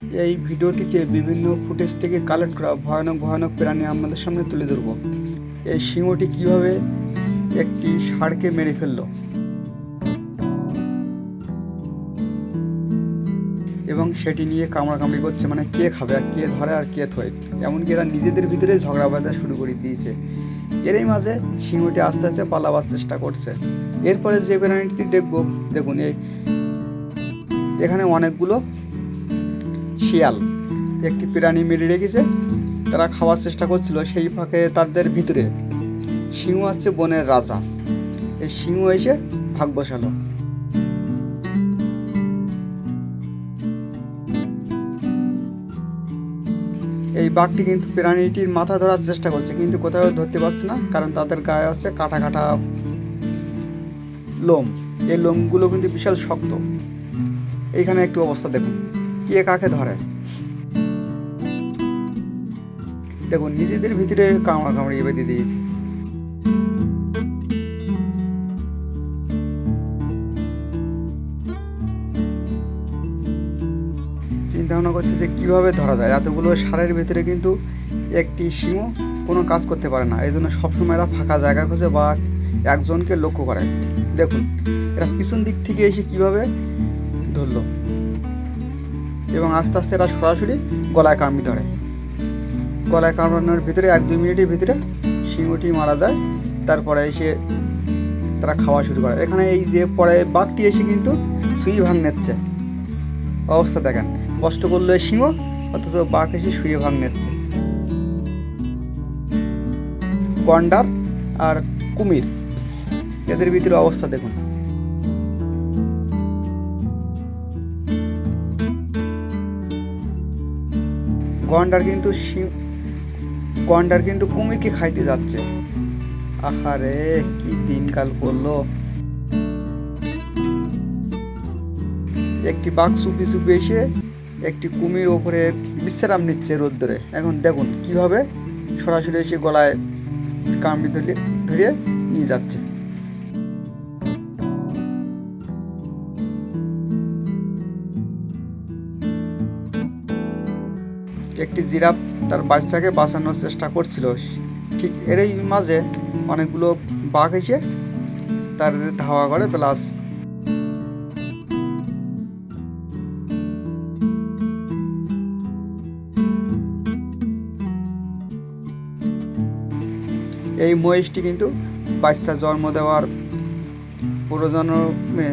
এই ভিডিওটিতে বিভিন্ন ফুটেজ থেকে কালেক্ট করা ভয়ানক ভয়ানক প্রাণী আমাদের সামনে তুলে ধরব। এই সিংহটি কিভাবে একটি ষাঁড়কে মেরে ফেললো এবং সেটি নিয়ে কামড়াকামড়ি করছে, মানে কে খাবে আর কে ধরে আর কে থয়। এমনকি এরা নিজেদের ভিতরে ঝগড়া বাঁধা শুরু করে দিয়েছে। এরই মাঝে সিংহটি আস্তে আস্তে পালাবার চেষ্টা করছে। এরপরে যে প্রাণীটি দেখব, দেখুন এখানে অনেকগুলো শিয়াল একটি প্রাণী মেরে রেখেছে, তারা খাওয়ার চেষ্টা করছিল। সেই ফাঁকে তাদের ভিতরে সিংহ আসছে, বনের রাজা। এই সিংহ এসে ভাগ বসালো। এই বাঘটি কিন্তু প্রাণীটির মাথা ধরার চেষ্টা করছে, কিন্তু কোথাও ধরতে পারছে না, কারণ তাদের গায়ে আছে কাটা কাটা লোম। এই লোমগুলো কিন্তু বিশাল শক্ত। এইখানে একটু অবস্থা দেখুন, কে কাকে ধরে। দেখুন নিজেদের ভিতরে কামড়াকামড়ি বেঁধে দিয়েছে। চিন্তা ভাবনা করছে যে কীভাবে ধরা যায়। এতগুলো ষাঁড়ের ভিতরে কিন্তু একটি সিংহ কোনো কাজ করতে পারে না, এই জন্য সবসময় এরা ফাঁকা জায়গা খোঁজে বা একজনকে লক্ষ্য করে। দেখুন এরা পিছন দিক থেকে এসে কীভাবে ধরলো এবং আস্তে আস্তে এরা সরাসরি গলায় কামড়ি ধরে। গলায় কামড়ানোর ভিতরে 1-2 মিনিটের ভিতরে সিংহটি মারা যায়। তারপরে এসে তারা খাওয়া শুরু করে। এখানে এই যে পরে বাঘটি এসে কিন্তু শুয়ে ভাঙ নিচ্ছে। অবস্থা দেখেন, কষ্ট করলো সিংহ, অথচ বাঘ এসে শুয়ে ভাঙ নিচ্ছে। গন্ডার আর কুমির, এদের ভিতরে অবস্থা দেখুন। গন্ডার কিন্তু কুমিরকে খাইতে যাচ্ছে। আহারে কি দিনকাল পড়লো। একটি বাঘ চুপি চুপি এসে একটি কুমির ওপরে বিশ্রাম নিচ্ছে রোদ্দুরে। এখন দেখুন কিভাবে সরাসরি এসে গলায় কামড়ি ধরিয়ে নিয়ে যাচ্ছে। একটি জিরাফ তার বাচ্চাকে বাঁচানোর চেষ্টা করছিল। ঠিক এরই মাঝে অনেকগুলো বাঘ এসে তার ধাওয়া করে, প্লাস এই মহিষটি কিন্তু বাচ্চা জন্ম দেওয়ার প্রজন্মে